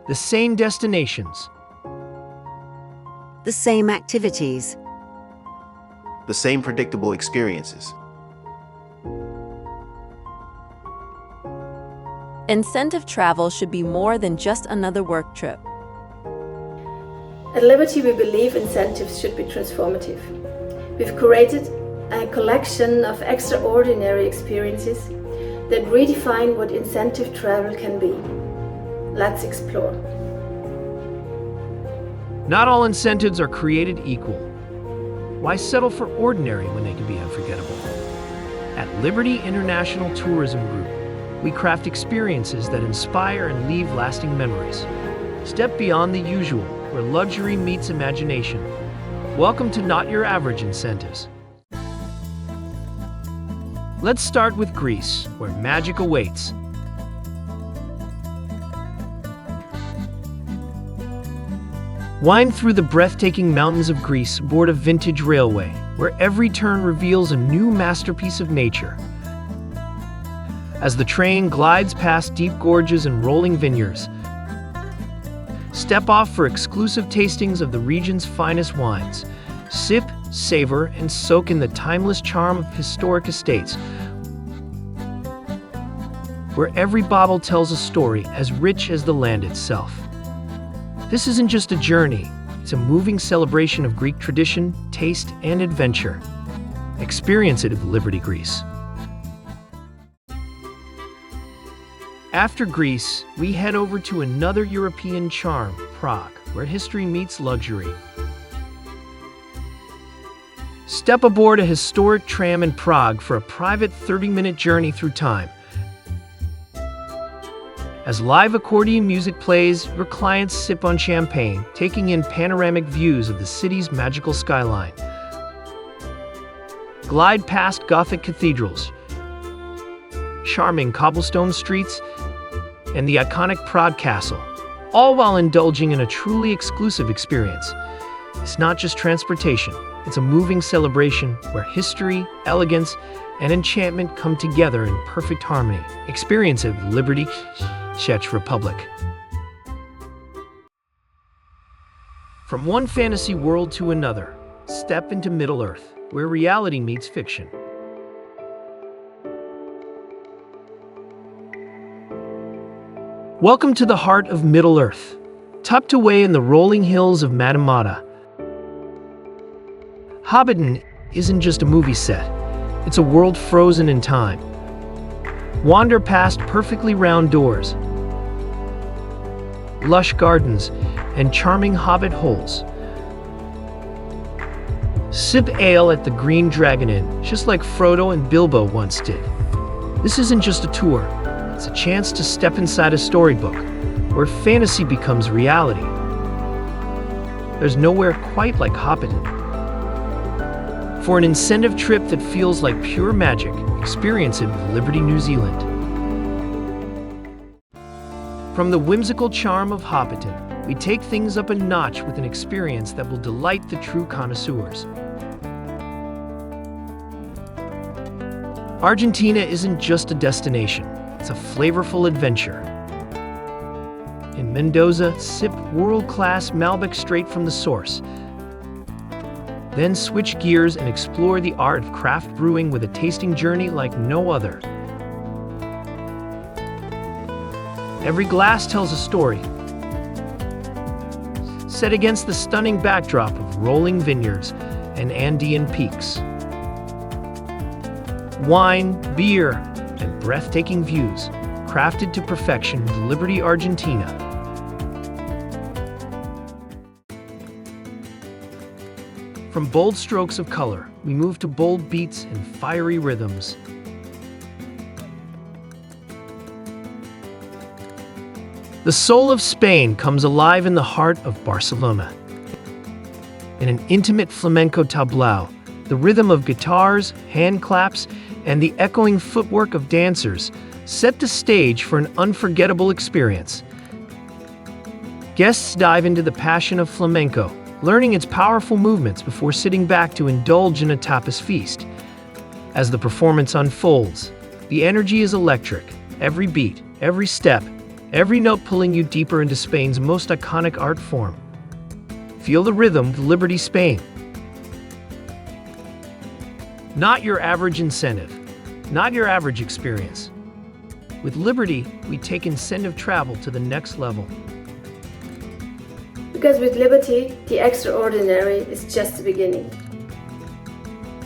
The same destinations. The same activities. The same predictable experiences. Incentive travel should be more than just another work trip. At Liberty, we believe incentives should be transformative. We've curated a collection of extraordinary experiences that redefine what incentive travel can be. Let's explore. Not all incentives are created equal. Why settle for ordinary when they can be unforgettable? At Liberty International Tourism Group, we craft experiences that inspire and leave lasting memories. Step beyond the usual, where luxury meets imagination. Welcome to Not Your Average Incentives. Let's start with Greece, where magic awaits. Wind through the breathtaking mountains of Greece aboard a vintage railway, where every turn reveals a new masterpiece of nature. As the train glides past deep gorges and rolling vineyards, step off for exclusive tastings of the region's finest wines. Sip, savor, and soak in the timeless charm of historic estates, where every bottle tells a story as rich as the land itself. This isn't just a journey, it's a moving celebration of Greek tradition, taste, and adventure. Experience it at Liberty Greece. After Greece, we head over to another European charm, Prague, where history meets luxury. Step aboard a historic tram in Prague for a private 30-minute journey through time. As live accordion music plays, your clients sip on champagne, taking in panoramic views of the city's magical skyline. Glide past Gothic cathedrals, charming cobblestone streets, and the iconic Prague Castle, all while indulging in a truly exclusive experience. It's not just transportation, it's a moving celebration where history, elegance, and enchantment come together in perfect harmony. Experience it at Liberty, Czech Republic. From one fantasy world to another, step into Middle-earth, where reality meets fiction. Welcome to the heart of Middle-earth, tucked away in the rolling hills of Matamata. Hobbiton isn't just a movie set, it's a world frozen in time. Wander past perfectly round doors, lush gardens, and charming hobbit holes. Sip ale at the Green Dragon Inn, just like Frodo and Bilbo once did. This isn't just a tour, it's a chance to step inside a storybook, where fantasy becomes reality. There's nowhere quite like Hobbiton. For an incentive trip that feels like pure magic, experience it with Liberty, New Zealand. From the whimsical charm of Hobbiton, we take things up a notch with an experience that will delight the true connoisseurs. Argentina isn't just a destination, it's a flavorful adventure. In Mendoza, sip world-class Malbec straight from the source. Then switch gears and explore the art of craft brewing with a tasting journey like no other. Every glass tells a story, set against the stunning backdrop of rolling vineyards and Andean peaks. Wine, beer, and breathtaking views, crafted to perfection with Liberty, Argentina. From bold strokes of color, we move to bold beats and fiery rhythms. The soul of Spain comes alive in the heart of Barcelona. In an intimate flamenco tableau, the rhythm of guitars, hand claps, and the echoing footwork of dancers set the stage for an unforgettable experience. Guests dive into the passion of flamenco, learning its powerful movements before sitting back to indulge in a tapas feast. As the performance unfolds, the energy is electric. Every beat, every step, every note pulling you deeper into Spain's most iconic art form. Feel the rhythm of Liberty, Spain. Not your average incentive, not your average experience. With Liberty, we take incentive travel to the next level. Because with Liberty, the extraordinary is just the beginning.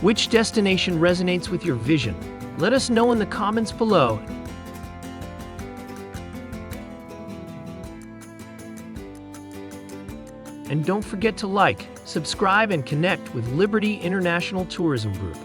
Which destination resonates with your vision? Let us know in the comments below. And don't forget to like, subscribe, and connect with Liberty International Tourism Group.